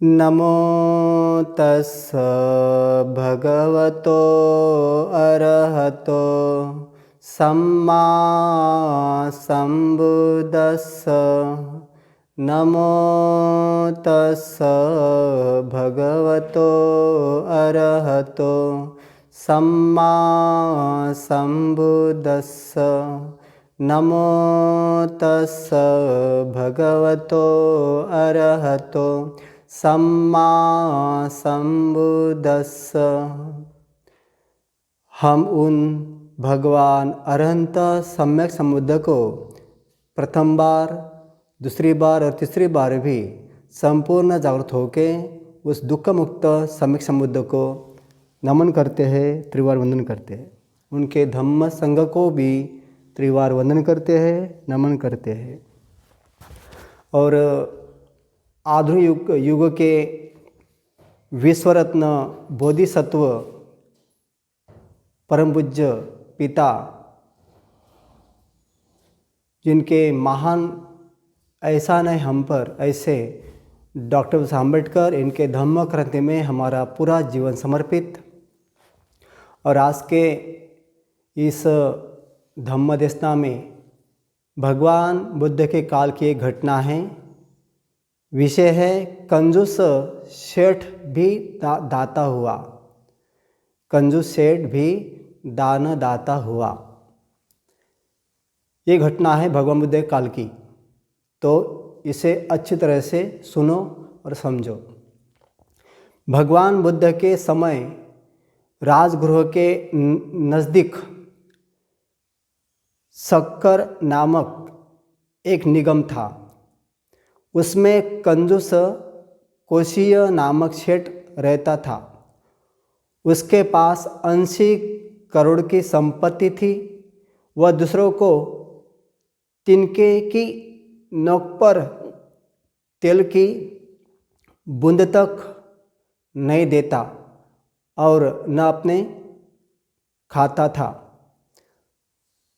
नमो तस्स भगवतो अरहतो सम्मा सम्बुद्दस्स। नमो तस्स भगवतो अरहतो सम्मा सम्बुद्दस्स। नमो तस्स भगवतो अरहतो सम्मा सम्बुद्दस्स। हम उन भगवान अरहंत सम्यक सम्बुद्ध को प्रथम बार, दूसरी बार और तीसरी बार भी संपूर्ण जागृत होके उस दुख मुक्त सम्यक सम्बुद्ध को नमन करते हैं, त्रिवार वंदन करते हैं। उनके धम्म संघ को भी त्रिवार वंदन करते हैं, नमन करते हैं। और आधुनिक युग के विश्वरत्न बोधिसत्व परम पूज्य पिता, जिनके महान ऐसा नहीं हम पर ऐसे डॉक्टर साहब अम्बेडकर, इनके धम्म क्रांति में हमारा पूरा जीवन समर्पित। और आज के इस धम्म देशना में भगवान बुद्ध के काल की एक घटना है। विषय है कंजूस सेठ भी दाता हुआ। कंजूस सेठ भी दान दाता हुआ। ये घटना है भगवान बुद्ध के काल की, तो इसे अच्छी तरह से सुनो और समझो। भगवान बुद्ध के समय राजगृह के नज़दीक शक्कर नामक एक निगम था। उसमें कंजूस कोशीय नामक सेठ रहता था। उसके पास 80 करोड़ की संपत्ति थी। वह दूसरों को तिनके की नोक पर तेल की बूंद तक नहीं देता और न अपने खाता था।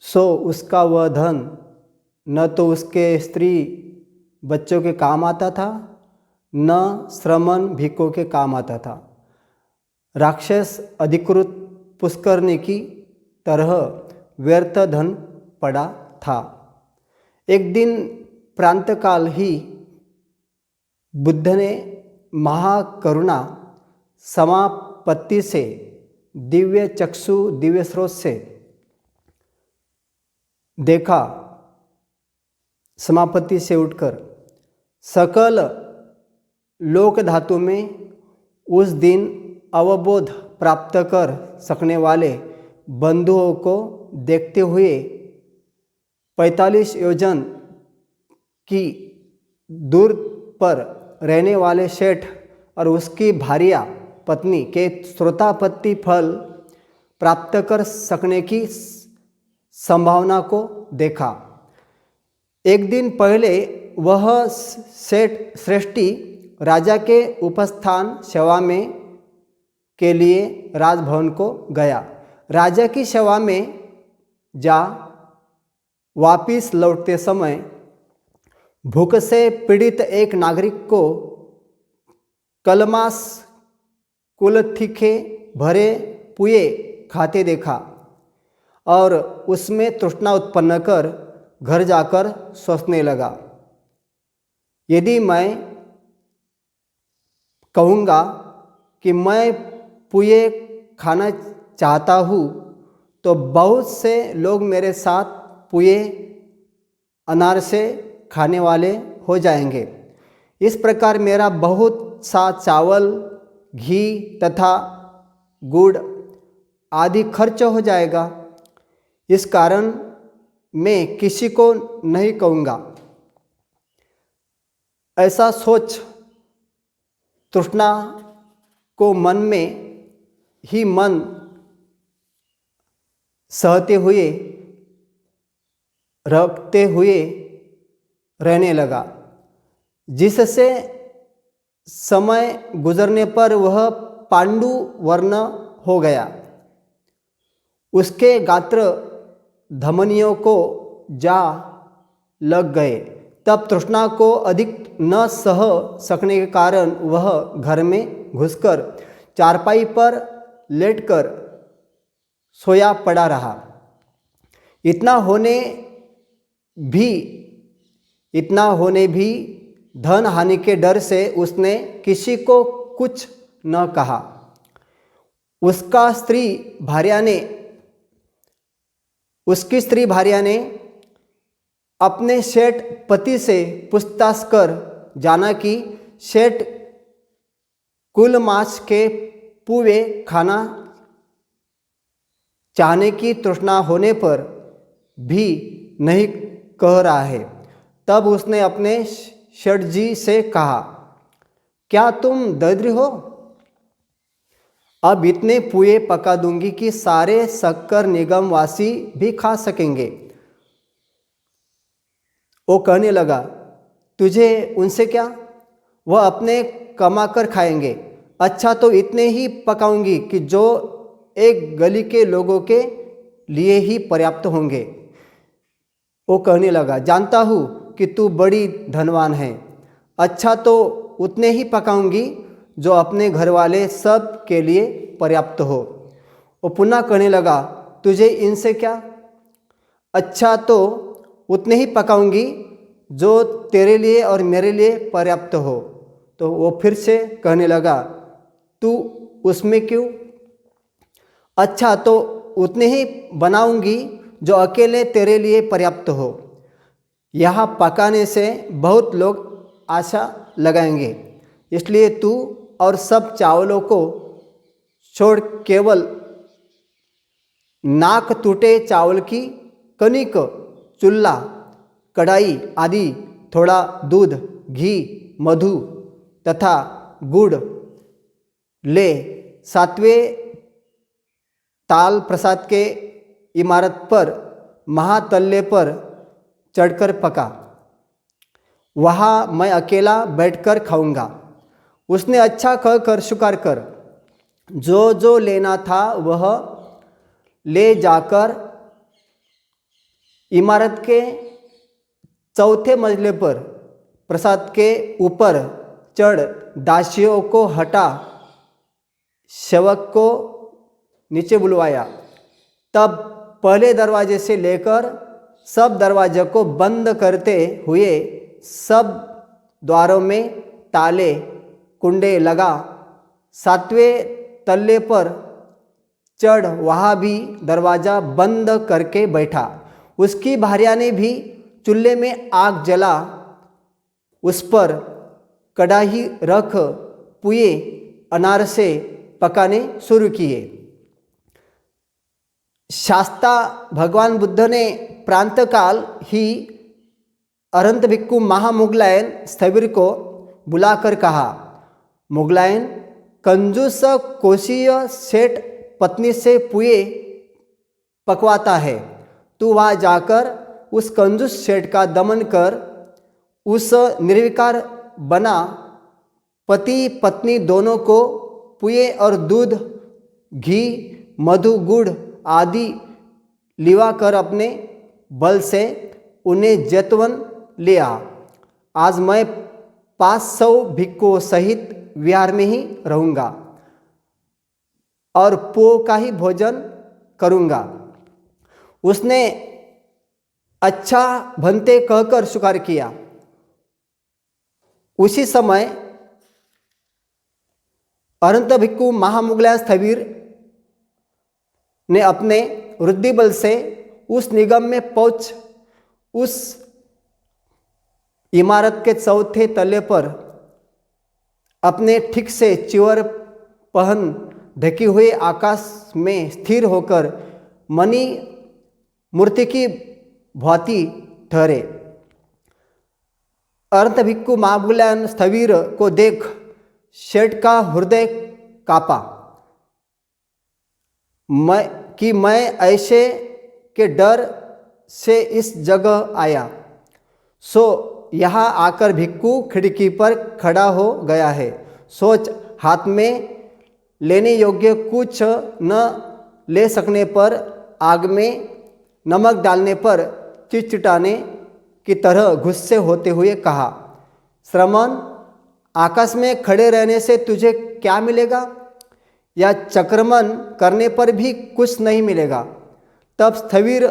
सो उसका वह धन न तो उसके स्त्री बच्चों के काम आता था, न श्रमण भिक्षुकों के काम आता था। राक्षस अधिकृत पुष्करनी की तरह व्यर्थ धन पड़ा था। एक दिन प्रातःकाल ही बुद्ध ने महाकरुणा समापत्ति से, दिव्य चक्षु दिव्य स्रोत से देखा। समापत्ति से उठकर सकल लोक धातु में उस दिन अवबोध प्राप्त कर सकने वाले बंधुओं को देखते हुए 45 योजन की दूर पर रहने वाले सेठ और उसकी भार्या पत्नी के श्रोतापत्ति फल प्राप्त कर सकने की संभावना को देखा। एक दिन पहले वह सेठ श्रेष्ठी राजा के उपस्थान सेवा में के लिए राजभवन को गया। राजा की सेवा में जा वापिस लौटते समय भूख से पीड़ित एक नागरिक को कलमास कुलथिखे भरे पुए खाते देखा और उसमें तृष्णा उत्पन्न कर घर जाकर सोचने लगा, यदि मैं कहूँगा कि मैं पुए खाना चाहता हूँ तो बहुत से लोग मेरे साथ पुए अनार से खाने वाले हो जाएंगे। इस प्रकार मेरा बहुत सा चावल, घी तथा गुड़ आदि खर्च हो जाएगा। इस कारण मैं किसी को नहीं कहूँगा। ऐसा सोच तृष्णा को मन में ही मन सहते हुए रखते हुए रहने लगा, जिससे समय गुजरने पर वह पांडु वर्ण हो गया। उसके गात्र धमनियों को जा लग गए तब तृष्णा को अधिक न सह सकने के कारण वह घर में घुसकर चारपाई पर लेटकर सोया पड़ा रहा। इतना होने भी धन हानि के डर से उसने किसी को कुछ न कहा। उसकी स्त्री भार्या ने अपने सेठ पति से पूछताछ कर जाना कि सेठ कुल मांस के पुए खाना चाहने की तृष्णा होने पर भी नहीं कह रहा है। तब उसने अपने सेठ जी से कहा, क्या तुम दरिद्र हो? अब इतने पुए पका दूंगी कि सारे शक्कर निगम वासी भी खा सकेंगे। वो कहने लगा, तुझे उनसे क्या, वह अपने कमा कर खाएंगे। अच्छा तो इतने ही पकाऊंगी कि जो एक गली के लोगों के लिए ही पर्याप्त होंगे। वो कहने लगा, जानता हूँ कि तू बड़ी धनवान है। अच्छा तो उतने ही पकाऊंगी जो अपने घर वाले सब के लिए पर्याप्त हो। वो पुनः कहने लगा, तुझे इनसे क्या? अच्छा तो उतने ही पकाऊंगी जो तेरे लिए और मेरे लिए पर्याप्त हो। तो वो फिर से कहने लगा, तू उसमें क्यों? अच्छा तो उतने ही बनाऊंगी जो अकेले तेरे लिए पर्याप्त हो। यहाँ पकाने से बहुत लोग आशा लगाएंगे, इसलिए तू और सब चावलों को छोड़ केवल नाक टूटे चावल की कणिक, चूल्हा, कढ़ाई आदि, थोड़ा दूध, घी, मधु तथा गुड़ ले 7वें ताल प्रसाद के इमारत पर महातल्ले पर चढ़कर पका। वहाँ मैं अकेला बैठकर खाऊंगा। उसने अच्छा कहकर स्वीकार कर जो जो लेना था वह ले जाकर इमारत के 4थे मंजिले पर प्रसाद के ऊपर चढ़ दासियों को हटा सेवक को नीचे बुलवाया। तब पहले दरवाजे से लेकर सब दरवाजे को बंद करते हुए सब द्वारों में ताले कुंडे लगा 7वें तल्ले पर चढ़ वहाँ भी दरवाज़ा बंद करके बैठा। उसकी भार्या ने भी चूल्हे में आग जला उस पर कढ़ाई रख पुए अनार से पकाने शुरू किए। शास्ता भगवान बुद्ध ने प्रातःकाल ही अरहंत भिक्खु महामुगलायन स्थविर को बुलाकर कहा, मुगलायन, कंजूस कोशीय सेठ पत्नी से पुए पकवाता है। तू वहाँ जाकर उस कंजूस सेठ का दमन कर उस निर्विकार बना पति पत्नी दोनों को पुए और दूध, घी, मधु, गुड़ आदि लिवा कर अपने बल से उन्हें जैतवन ले आ। आज मैं 500 भिक्षुओं सहित विहार में ही रहूँगा और पो का ही भोजन करूँगा। उसने अच्छा भंते कहकर स्वीकार किया। उसी समय अरहंत भिक्खु महामुगलायन स्थविर ने अपने वृद्धि बल से उस निगम में पहुंच उस इमारत के 4थे तल्ले पर अपने ठीक से चिवर पहन ढकी हुए आकाश में स्थिर होकर मणि मूर्ति की भांति ठहरे। अरहंत भिक्खु महामुगलायन स्थविर को देख सेठ का हृदय कांपा। मैं ऐसे के डर से इस जगह आया, सो यहाँ आकर भिक्खु खिड़की पर खड़ा हो गया है। सोच, हाथ में लेने योग्य कुछ न ले सकने पर, आग में नमक डालने पर चिटचिटाने की तरह गुस्से होते हुए कहा, श्रमण, आकाश में खड़े रहने से तुझे क्या मिलेगा? या चक्रमण करने पर भी कुछ नहीं मिलेगा। तब स्थविर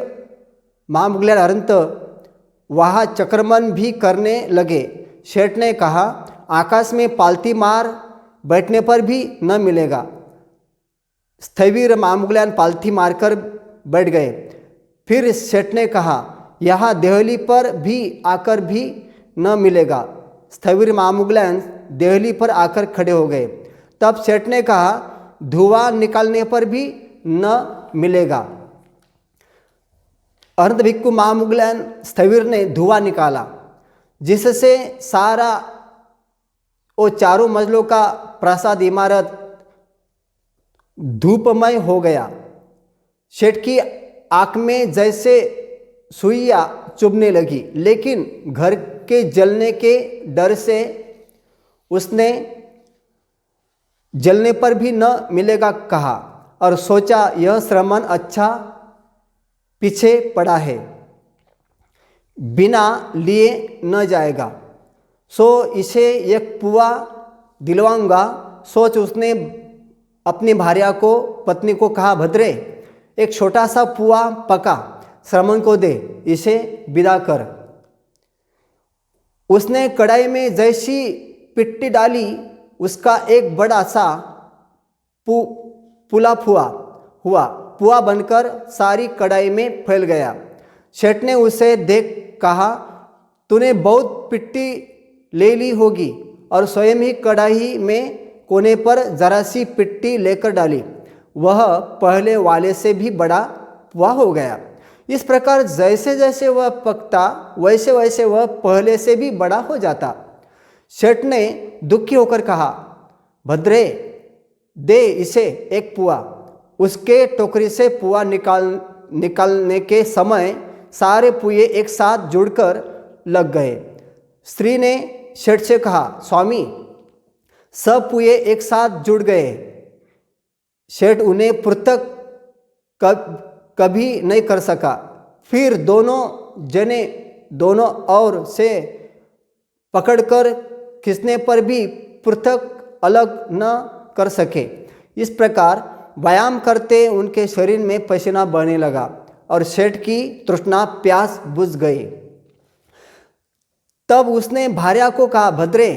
महामुगलैन अरंत वहाँ चक्रमण भी करने लगे। शेठ ने कहा, आकाश में पालती मार बैठने पर भी न मिलेगा। स्थविर महामुगलैन पालथी मारकर बैठ गए। फिर सेठ ने कहा, यहाँ देहली पर भी आकर भी न मिलेगा। स्थविर महामुगलैन देहली पर आकर खड़े हो गए। तब सेठ ने कहा, धुआं निकालने पर भी न मिलेगा। अरंत भिक्खु महामुगलैन स्थविर ने धुआं निकाला, जिससे सारा वो चारों मंजिलों का प्रासाद इमारत धूपमय हो गया। शेठ की आंख में जैसे सुइयां चुभने लगी, लेकिन घर के जलने के डर से उसने जलने पर भी न मिलेगा कहा और सोचा, यह श्रमण अच्छा पीछे पड़ा है, बिना लिए न जाएगा, सो इसे एक पुआ दिलवाऊंगा। सोच उसने अपनी भार्या को, पत्नी को कहा, भद्रे, एक छोटा सा पुआ पका श्रमण को दे, इसे विदा कर। उसने कढ़ाई में जैसी पिट्टी डाली, उसका एक बड़ा सा पुला हुआ पुआ बनकर सारी कढ़ाई में फैल गया। शेठ ने उसे देख कहा, तूने बहुत पिट्टी ले ली होगी, और स्वयं ही कढ़ाई में कोने पर जरा सी पिट्टी लेकर डाली। वह पहले वाले से भी बड़ा पुआ हो गया। इस प्रकार जैसे जैसे वह पकता, वैसे वैसे वह पहले से भी बड़ा हो जाता। शेठ ने दुखी होकर कहा, भद्रे, दे इसे एक पुआ। उसके टोकरी से पुआ निकालने के समय सारे पुए एक साथ जुड़कर लग गए। स्त्री ने शेठ से कहा, स्वामी, सब पुए एक साथ जुड़ गए। शेठ उन्हें पृथक कभी नहीं कर सका। फिर दोनों जने दोनों ओर से पकड़कर खींचने पर भी पृथक अलग न कर सके। इस प्रकार व्यायाम करते उनके शरीर में पसीना बहने लगा और सेठ की तृष्णा प्यास बुझ गई। तब उसने भार्या को कहा, भद्रे,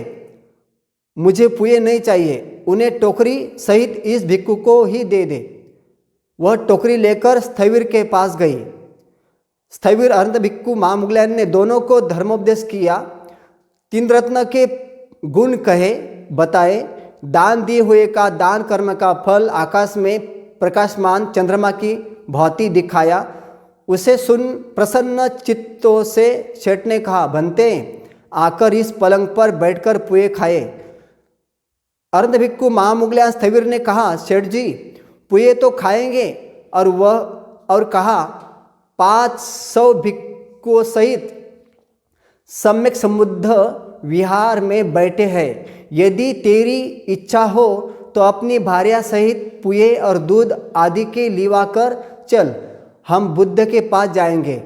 मुझे पुए नहीं चाहिए, उन्हें टोकरी सहित इस भिक्खु को ही दे दे। वह टोकरी लेकर स्थविर के पास गई। स्थविर अरंत भिक्खु महामुगलैन ने दोनों को धर्मोपदेश किया, 3 रत्न के गुण कहे, बताए। दान दिए हुए का दान कर्म का फल आकाश में प्रकाशमान चंद्रमा की भांति दिखाया। उसे सुन प्रसन्न चित्तों से सेठ ने कहा, बनते, आकर इस पलंग पर बैठकर पुए खाए। अरंत भिक्खु महामुगलैन स्थविर ने कहा, सेठ जी, पुए तो खाएंगे। और कहा, 500 भिक्खुओं सहित सम्यक समुद्ध विहार में बैठे हैं। यदि तेरी इच्छा हो तो अपनी भार्या सहित पुए और दूध आदि के लिवा कर चल, हम बुद्ध के पास जाएंगे।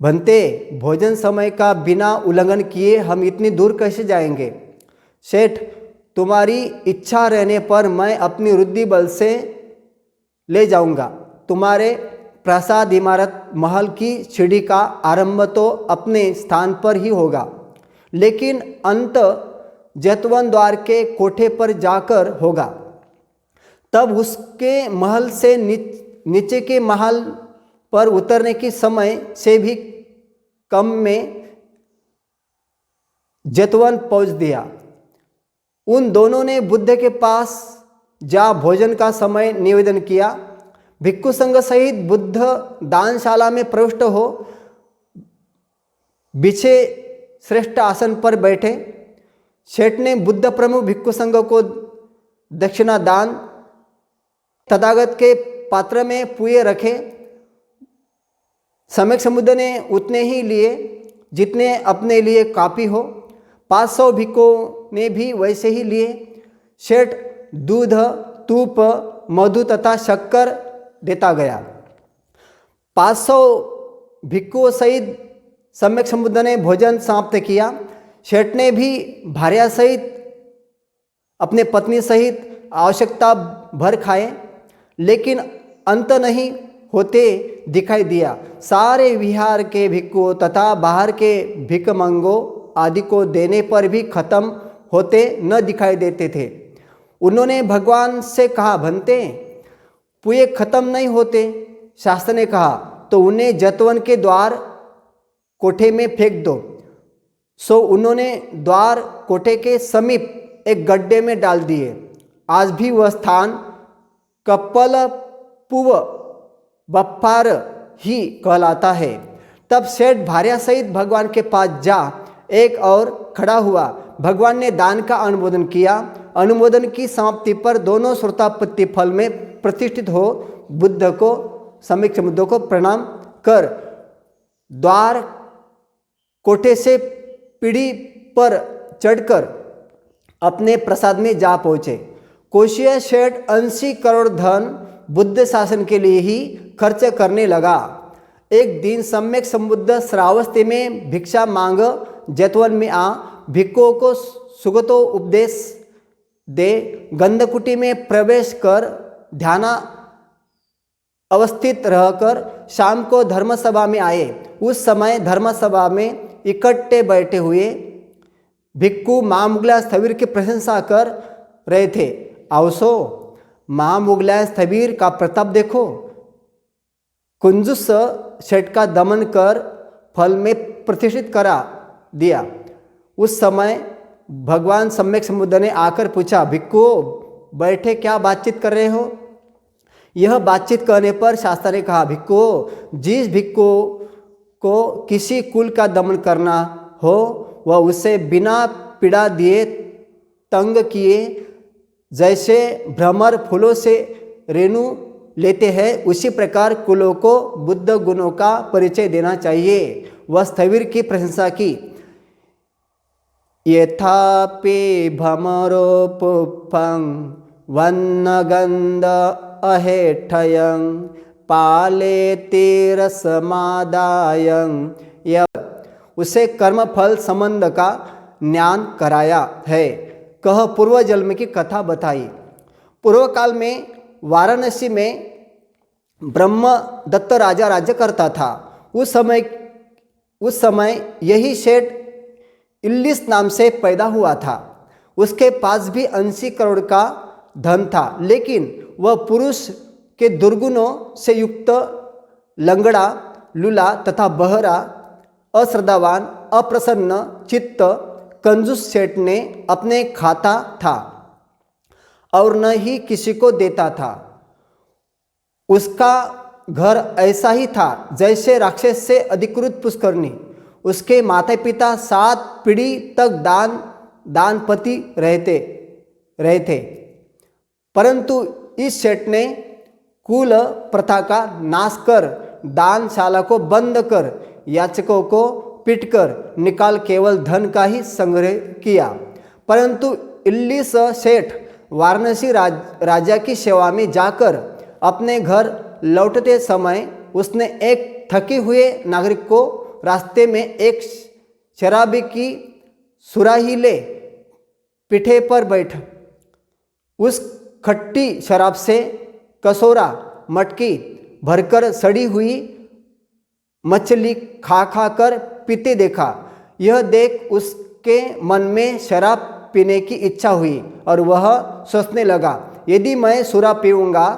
बनते, भोजन समय का बिना उल्लंघन किए हम इतनी दूर कैसे जाएंगे? सेठ, तुम्हारी इच्छा रहने पर मैं अपनी रुद्धि बल से ले जाऊंगा। तुम्हारे प्रासाद इमारत महल की सीढ़ी का आरंभ तो अपने स्थान पर ही होगा, लेकिन अंत जैतवन द्वार के कोठे पर जाकर होगा। तब उसके महल से नीचे के महल पर उतरने के समय से भी कम में जैतवन पहुंच दिया। उन दोनों ने बुद्ध के पास जा भोजन का समय निवेदन किया। भिक्खु संघ सहित बुद्ध दानशाला में प्रविष्ट हो बिछे श्रेष्ठ आसन पर बैठे। सेठ ने बुद्ध प्रमुख भिक्खु संघ को दक्षिणा दान, तथागत के पात्र में पुए रखे। सम्यक समुद्र ने उतने ही लिए जितने अपने लिए काफी हो। 500 भिक्खुओं ने भी वैसे ही लिए। सेठ दूध, तूप, मधु तथा शक्कर देता गया। 500 भिक्खुओं सहित सम्यक संबुद्ध ने भोजन समाप्त किया। सेठ ने भी भार्या सहित अपने पत्नी सहित आवश्यकता भर खाए, लेकिन अंत नहीं होते दिखाई दिया। सारे विहार के भिक्षुओं तथा बाहर के भिक्षमंगों आदि को देने पर भी खत्म होते न दिखाई देते थे। उन्होंने भगवान से कहा, भंते पुए खत्म नहीं होते। शास्त्र ने कहा, तो उन्हें जतवन के द्वार कोठे में फेंक दो। सो उन्होंने द्वार कोठे के समीप एक गड्ढे में डाल दिए। आज भी वह स्थान कपल पुव बप्पार ही कहलाता है। तब सेठ भार्या सहित भगवान के पास जा एक और खड़ा हुआ। भगवान ने दान का अनुमोदन किया। अनुमोदन की समाप्ति पर दोनों श्रोतापत्ति फल में प्रतिष्ठित हो बुद्ध को सम्यक संबुद्ध को प्रणाम कर द्वार कोठे से पीढ़ी पर चढ़कर अपने प्रसाद में जा पहुँचे। कोशीय सेठ 80 करोड़ धन बुद्ध शासन के लिए ही खर्च करने लगा। एक दिन सम्यक संबुद्ध श्रावस्ती में भिक्षा मांग जैतवन में आ भिक्षुओं को सुगतो उपदेश दे गंधकुटी में प्रवेश कर ध्याना अवस्थित रहकर शाम को धर्मसभा में आए। उस समय धर्मसभा में इकट्ठे बैठे हुए भिक्षु महामुगला स्थविर की प्रशंसा कर रहे थे। आवसो, महामुगला स्थविर का प्रताप देखो। कुंजुस सेठ का दमन कर फल में प्रतिष्ठित करा दिया। उस समय भगवान सम्यक संबुद्ध ने आकर पूछा, भिक्षुओं बैठे क्या बातचीत कर रहे हो? यह बातचीत करने पर शास्त्र ने कहा, भिक्षुओं जिस भिक्षु को किसी कुल का दमन करना हो वह उसे बिना पीड़ा दिए तंग किए जैसे भ्रमर फूलों से रेणु लेते हैं, उसी प्रकार कुलों को बुद्ध गुणों का परिचय देना चाहिए। वह स्थविर की प्रशंसा की। यथापि भ्रमरोपुफं वन्नगंध अहेठयं पालेति रसमादायं। यह उसे कर्म फल संबंध का ज्ञान कराया है। कह पूर्व जन्म की कथा बताई। पूर्व काल में वाराणसी में ब्रह्मदत्त राजा राज्य करता था। उस समय यही सेठ इल्लिस नाम से पैदा हुआ था। उसके पास भी 80 करोड़ का धन था, लेकिन वह पुरुष के दुर्गुणों से युक्त लंगड़ा, लूला तथा बहरा, अश्रद्धावान, अप्रसन्न चित्त कंजूस सेठ ने अपने खाता था और न ही किसी को देता था। उसका घर ऐसा ही था जैसे राक्षस से अधिकृत पुष्करणी। उसके माता पिता 7 पीढ़ी तक दानपति रहे थे, परंतु इस सेठ ने कुल प्रथा का नाश कर दानशाला को बंद कर याचकों को पीटकर निकाल केवल धन का ही संग्रह किया। परंतु इल्लिस सेठ वाराणसी राजा की सेवा में जाकर अपने घर लौटते समय उसने एक थके हुए नागरिक को रास्ते में एक शराबी की सुराही ले पीठे पर बैठ उस खट्टी शराब से कसोरा मटकी भरकर सड़ी हुई मछली खा खा कर पीते देखा। यह देख उसके मन में शराब पीने की इच्छा हुई और वह सोचने लगा, यदि मैं सुरा पीऊँगा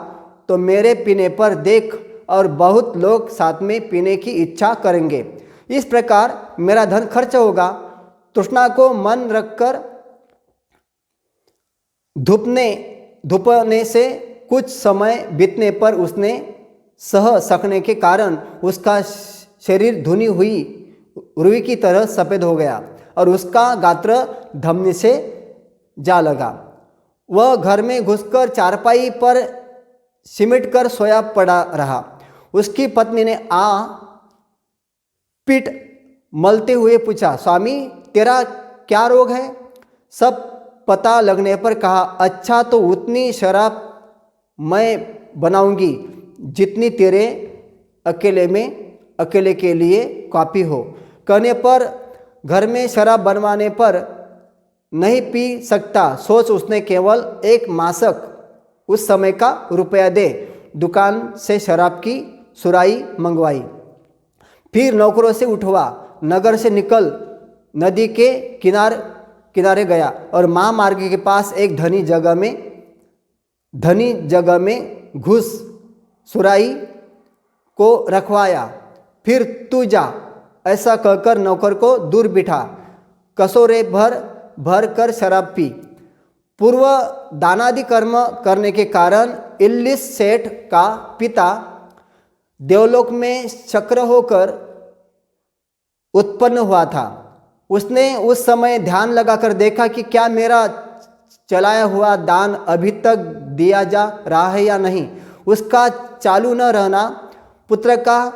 तो मेरे पीने पर देख और बहुत लोग साथ में पीने की इच्छा करेंगे। इस प्रकार मेरा धन खर्च होगा। तृष्णा को मन रखकर धूपने से कुछ समय बीतने पर उसने सह सकने के कारण उसका शरीर धुनी हुई रुई की तरह सफ़ेद हो गया और उसका गात्र धमनी से जा लगा। वह घर में घुसकर चारपाई पर सिमट कर सोया पड़ा रहा। उसकी पत्नी ने पीठ मलते हुए पूछा, स्वामी तेरा क्या रोग है? सब पता लगने पर कहा, अच्छा तो उतनी शराब मैं बनाऊंगी जितनी तेरे अकेले के लिए काफ़ी हो। कहने पर घर में शराब बनवाने पर नहीं पी सकता सोच उसने केवल 1 मासक उस समय का रुपया दे दुकान से शराब की सुराई मंगवाई। फिर नौकरों से उठवा नगर से निकल नदी के किनारे गया और महामार्ग के पास एक धनी जगह में घुस सुराई को रखवाया। फिर तू जा ऐसा कहकर नौकर को दूर बिठा कसोरे भर कर शराब पी। पूर्व दानादि कर्म करने के कारण इल्लिस सेठ का पिता देवलोक में चक्र होकर उत्पन्न हुआ था। उसने उस समय ध्यान लगाकर देखा कि क्या मेरा चलाया हुआ दान अभी तक दिया जा रहा है या नहीं। उसका चालू न रहना, पुत्र का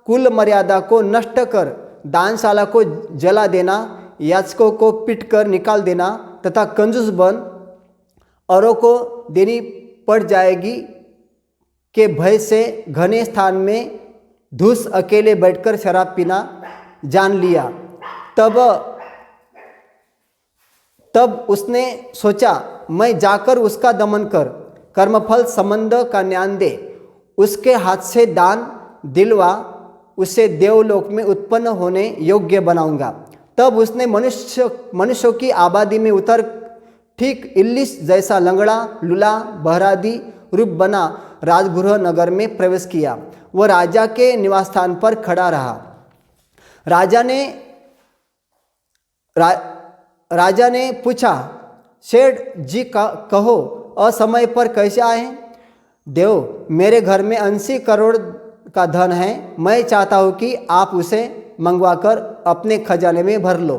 कुल मर्यादा को नष्ट कर दानशाला को जला देना, याचकों को पीटकर निकाल देना तथा कंजूस बन औरों को देनी पड़ जाएगी के भय से घने स्थान में धूस अकेले बैठकर शराब पीना जान लिया। तब उसने सोचा मैं जाकर उसका दमन कर कर्मफल संबंध का ज्ञान दे, उसके हाथ से दान दिलवा उसे देवलोक में उत्पन्न होने योग्य बनाऊंगा। तब उसने मनुष्यों की आबादी में उतर ठीक इल्लिस जैसा लंगड़ा लूला बहरादी रूप बना राजगृह नगर में प्रवेश किया। वह राजा के निवास स्थान पर खड़ा रहा। राजा ने पूछा, सेठ जी कहो असमय पर कैसे आए? देव, मेरे घर में 80 करोड़ का धन है, मैं चाहता हूँ कि आप उसे मंगवाकर अपने खजाने में भर लो।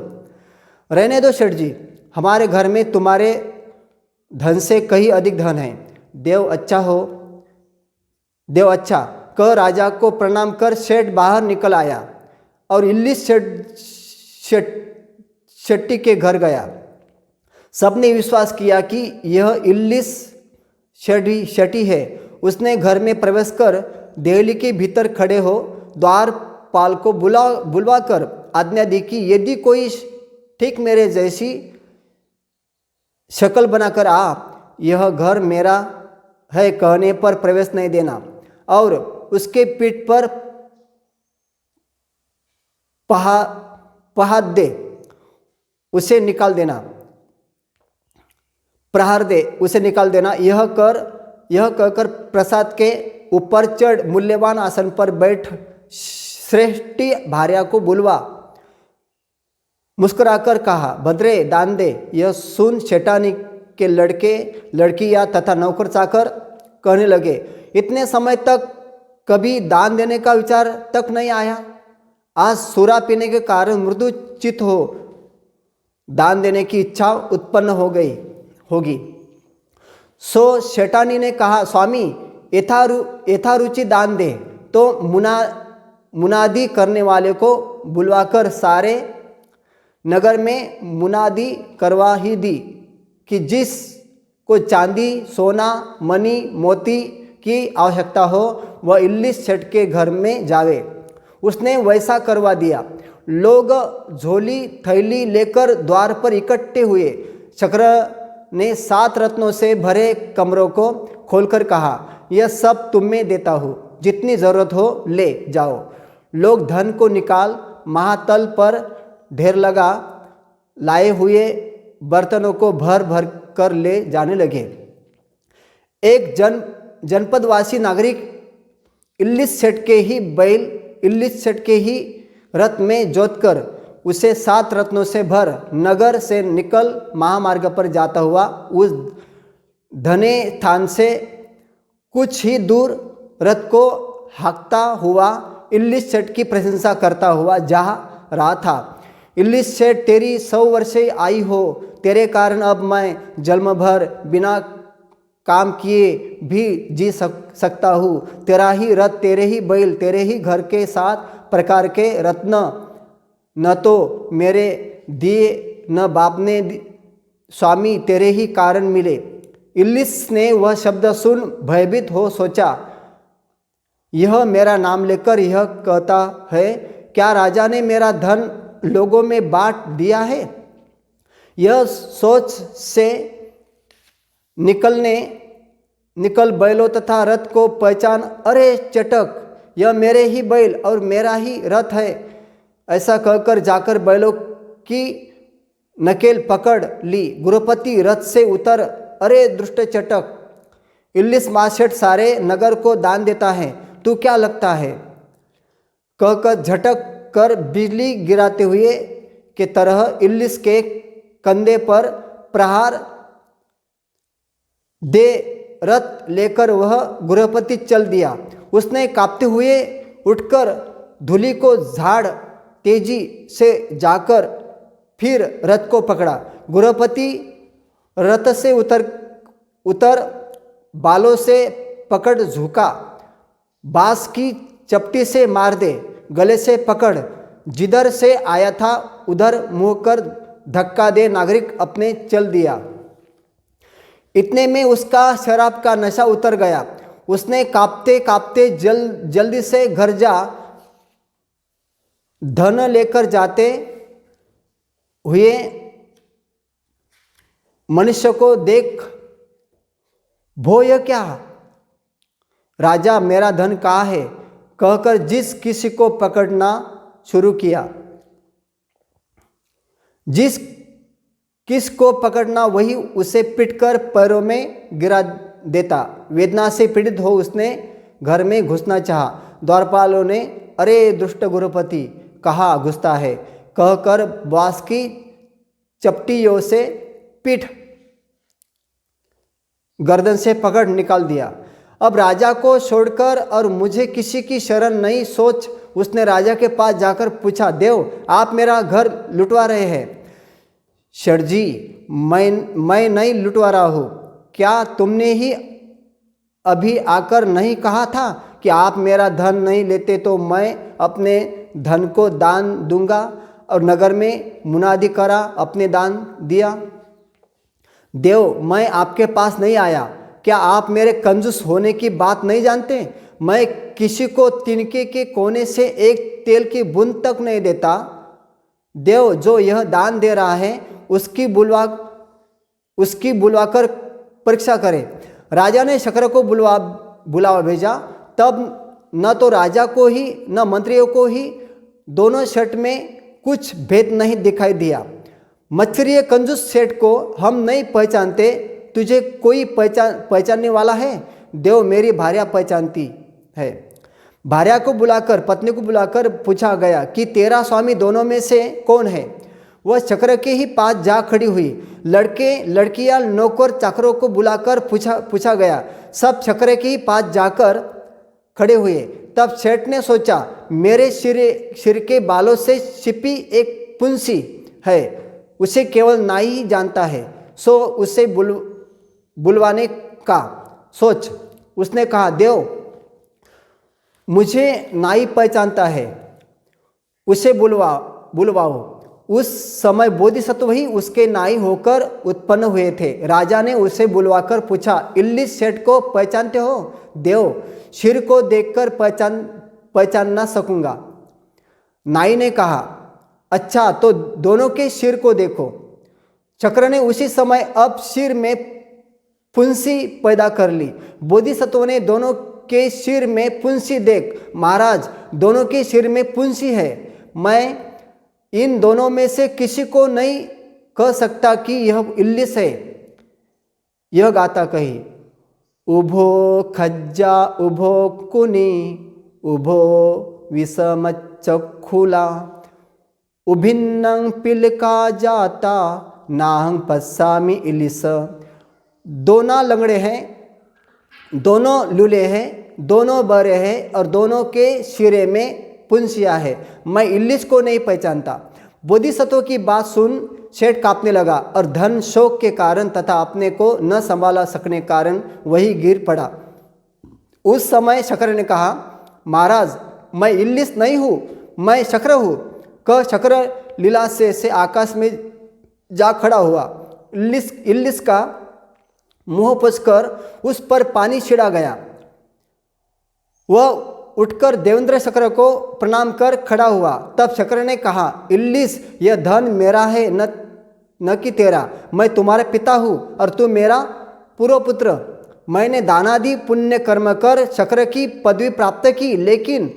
रहने दो सेठ जी, हमारे घर में तुम्हारे धन से कहीं अधिक धन है। देव अच्छा कह राजा को प्रणाम कर सेठ बाहर निकल आया और इल्लिस शेट्टी के घर गया। सबने विश्वास किया कि यह इल्लिस शेट्टी है। उसने घर में प्रवेश कर देहली के भीतर खड़े हो द्वारपाल को बुलवा कर आज्ञा दी कि यदि कोई ठीक मेरे जैसी शक्ल बनाकर आ, यह घर मेरा है कहने पर प्रवेश नहीं देना और उसके पीठ पर प्रहार दे उसे निकाल देना। यह कहकर प्रसाद के ऊपर चढ़ मूल्यवान आसन पर बैठ श्रेष्ठी भार्या को बुलवा मुस्कुराकर कहा, भद्रे दान दे। यह सुन शेठानी के लड़कियां तथा नौकर चाकर कहने लगे, इतने समय तक कभी दान देने का विचार तक नहीं आया, आज सुरा पीने के कारण मृदु चित्त हो दान देने की इच्छा उत्पन्न होगी। सो शेठानी ने कहा, स्वामी यथारुचि दान दे। तो मुनादी करने वाले को बुलवाकर सारे नगर में मुनादी करवा ही दी कि जिस को चांदी सोना मणि मोती की आवश्यकता हो वह इल्लिस सेठ के घर में जावे। उसने वैसा करवा दिया। लोग झोली थैली लेकर द्वार पर इकट्ठे हुए। चक्र ने 7 रत्नों से भरे कमरों को खोलकर कहा, यह सब तुम्हें देता हूँ, जितनी जरूरत हो ले जाओ। लोग धन को निकाल महातल पर ढेर लगा लाए हुए बर्तनों को भर भर कर ले जाने लगे। एक जनपदवासी नागरिक इल्लिस सेठ के ही रथ में जोतकर उसे 7 रत्नों से भर नगर से निकल महामार्ग पर जाता हुआ उस धने स्थान से कुछ ही दूर रथ को हाँकता हुआ इल्लिस सेठ की प्रशंसा करता हुआ जा रहा था। इल्लिस सेठ, तेरी 100 वर्षे आई हो, तेरे कारण अब मैं जन्म भर बिना काम किए भी जी सकता हूँ। तेरा ही रथ, तेरे ही बैल, तेरे ही घर के 7 प्रकार के रत्न न तो मेरे दिए न बाप ने स्वामी तेरे ही कारण मिले। इल्लिस ने वह शब्द सुन भयभीत हो सोचा, यह मेरा नाम लेकर यह कहता है क्या राजा ने मेरा धन लोगों में बांट दिया है? यह सोच से निकल बैलों तथा रथ को पहचान, अरे चटक, यह मेरे ही बैल और मेरा ही रथ है। ऐसा कहकर जाकर बैलों की नकेल पकड़ ली। गुरुपति रथ से उतर, अरे दुष्ट चटक, इल्लिस मासेठ सारे नगर को दान देता है, तू क्या लगता है? कहकर झटक कर बिजली गिराते हुए के तरह इल्लिस के कंधे पर प्रहार दे रथ लेकर वह गृहपति चल दिया। उसने कांपते हुए उठकर धूलि को झाड़ तेजी से जाकर फिर रथ को पकड़ा। गृहपति रथ से उतर बालों से पकड़ झुका, बांस की चपटी से मार दे, गले से पकड़, जिधर से आया था उधर मुंह कर धक्का दे नागरिक अपने चल दिया। इतने में उसका शराब का नशा उतर गया। उसने कांपते कांपते जल्दी से घर जा धन लेकर जाते हुए मनुष्य को देख, भो यह क्या? राजा मेरा धन कहाँ है? कहकर जिस किसी को पकड़ना शुरू किया। जिस किस को पकड़ना वही उसे पिटकर पैरों में गिरा देता। वेदना से पीड़ित हो उसने घर में घुसना चाहा। द्वारपालों ने, अरे दुष्ट गुरुपति, कहाँ घुसता है? कहकर बांस की चपटियों से पीठ गर्दन से पकड़ निकाल दिया। अब राजा को छोड़कर और मुझे किसी की शरण नहीं सोच उसने राजा के पास जाकर पूछा, देव, आप मेरा घर लुटवा रहे हैं? शठ जी, मैं नहीं लुटवा रहा हूँ। क्या तुमने ही अभी आकर नहीं कहा था कि आप मेरा धन नहीं लेते तो मैं अपने धन को दान दूंगा? और नगर में मुनादी करा, अपने दान दिया। देव, मैं आपके पास नहीं आया। क्या आप मेरे कंजूस होने की बात नहीं जानते? मैं किसी को तिनके के कोने से एक तेल की बूंद तक नहीं देता। देव, जो यह दान दे रहा है उसकी बुलवाकर परीक्षा करे। राजा ने शकर को बुलावा भेजा। तब न तो राजा को ही न मंत्रियों को ही दोनों शठ में कुछ भेद नहीं दिखाई दिया। मच्छरिये कंजूस सेठ को हम नहीं पहचानते, तुझे कोई पहचानने वाला है? देव, मेरी भार्या पहचानती है। भार्या को बुलाकर, पत्नी को बुलाकर पूछा गया कि तेरा स्वामी दोनों में से कौन है? वह चक्र के ही पास जा खड़ी हुई। लड़कियां नौकर चाकरों को बुलाकर पूछा गया। सब चक्र के ही पास जाकर खड़े हुए। तब सेठ ने सोचा, मेरे सिर के बालों से छिपी एक पुंसी है, उसे केवल नाई ही जानता है, सो उसे बुलवाने का सोच। उसने कहा, देव, मुझे नाई पहचानता है, उसे बुलवाओ। उस समय बोधिसत्व ही उसके नाई होकर उत्पन्न हुए थे। राजा ने उसे बुलवाकर पूछा, इल्लिस सेठ को पहचानते हो? देव, सिर को देखकर पहचान ना सकूंगा। नाई ने कहा, अच्छा, तो दोनों के सिर को देखो। चक्र ने उसी समय अब सिर में पुंसी पैदा कर ली। बोधिसत्व ने दोनों के सिर में पुंसी देख, महाराज, दोनों के सिर में पुंसी है। मैं इन दोनों में से किसी को नहीं कह सकता कि यह इल्लिस है। यह गाता कही, उभो खज्जा उभो कुनी, उभो विषम चक्षुला, उभिन्नं पिलका जाता, नाहं पश्यामि इलिस। दोनों लंगड़े हैं, दोनों लूले हैं, दोनों बड़े हैं और दोनों के सिरे में पुंसिया है। मैं इल्लिस को नहीं पहचानता। बोधिसत्व की बात सुन सेठ कांपने लगा और धन शोक के कारण तथा अपने को न संभाला सकने कारण वही गिर पड़ा। उस समय शकर ने कहा, महाराज, मैं इल्लिस नहीं हूँ, मैं शक्र हूँ। कह शक्र लीला से आकाश में जा खड़ा हुआ। इल्लिस का मुंह पुछकर उस पर पानी छिड़ा गया। वह उठकर देवेंद्र शक्र को प्रणाम कर खड़ा हुआ। तब शक्र ने कहा, इल्लिस, यह धन मेरा है न कि तेरा। मैं तुम्हारा पिता हूँ और तू मेरा पूर्व पुत्र। मैंने दानादि पुण्य कर्म कर शक्र की पदवी प्राप्त की, लेकिन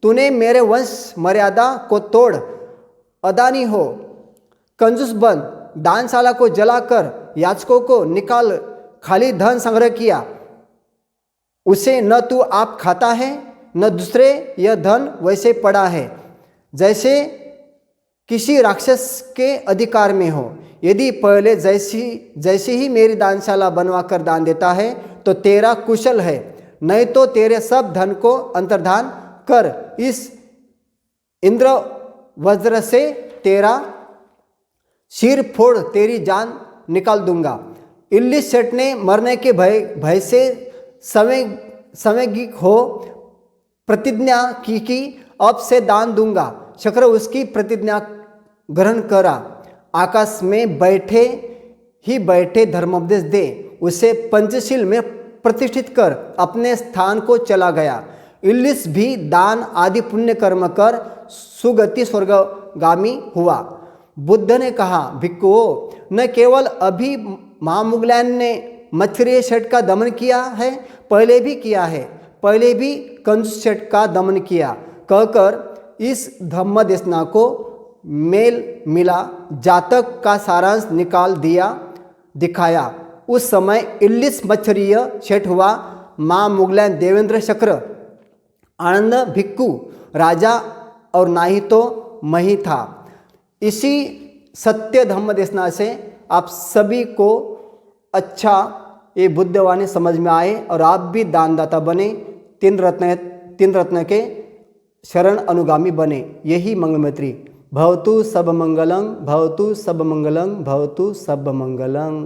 तूने मेरे वंश मर्यादा को तोड़ अदानी हो, कंजूस बन, दानशाला को जलाकर याचकों को निकाल खाली धन संग्रह किया। उसे न तू आप खाता है न दूसरे, यह धन वैसे पड़ा है जैसे किसी राक्षस के अधिकार में हो। यदि पहले जैसी ही मेरी दानशाला बनवा कर दान देता है तो तेरा कुशल है, नहीं तो तेरे सब धन को अंतर्धान कर इस इंद्र वज्र से तेरा सिर फोड़ तेरी जान निकाल दूंगा। इल्लिस सेठ ने मरने के भय से संवेगिक हो प्रतिज्ञा की कि अब से दान दूंगा। शक्र उसकी प्रतिज्ञा ग्रहण करा। आकाश में बैठे धर्मोपदेश दे, उसे पंचशील में प्रतिष्ठित कर अपने स्थान को चला गया। इल्लिस भी दान आदि पुण्य कर्म कर सुगति स्वर्गगामी हुआ। बुद्ध ने कहा, भिक्षुओं, न केवल अभी महामुगलैन ने मच्छरी सेठ का दमन किया है, पहले भी कंजूस सेठ का दमन किया, कहकर इस धम्म देशना को मेल मिला जातक का सारांश निकाल दिखाया। उस समय इल्लिस मच्छरीय सेठ हुआ। माँ मुगलैन देवेंद्र शक्र आनंद भिक्खु राजा और ना ही तो मही था। इसी सत्य धम्म देशना से आप सभी को अच्छा ये बुद्धवाणी समझ में आए और आप भी दानदाता बने, तीन रत्न के शरण अनुगामी बने। यही मंगलमैत्री। भवतु सब मंगलं, भवतु सब मंगलं, भवतु सब मंगलं।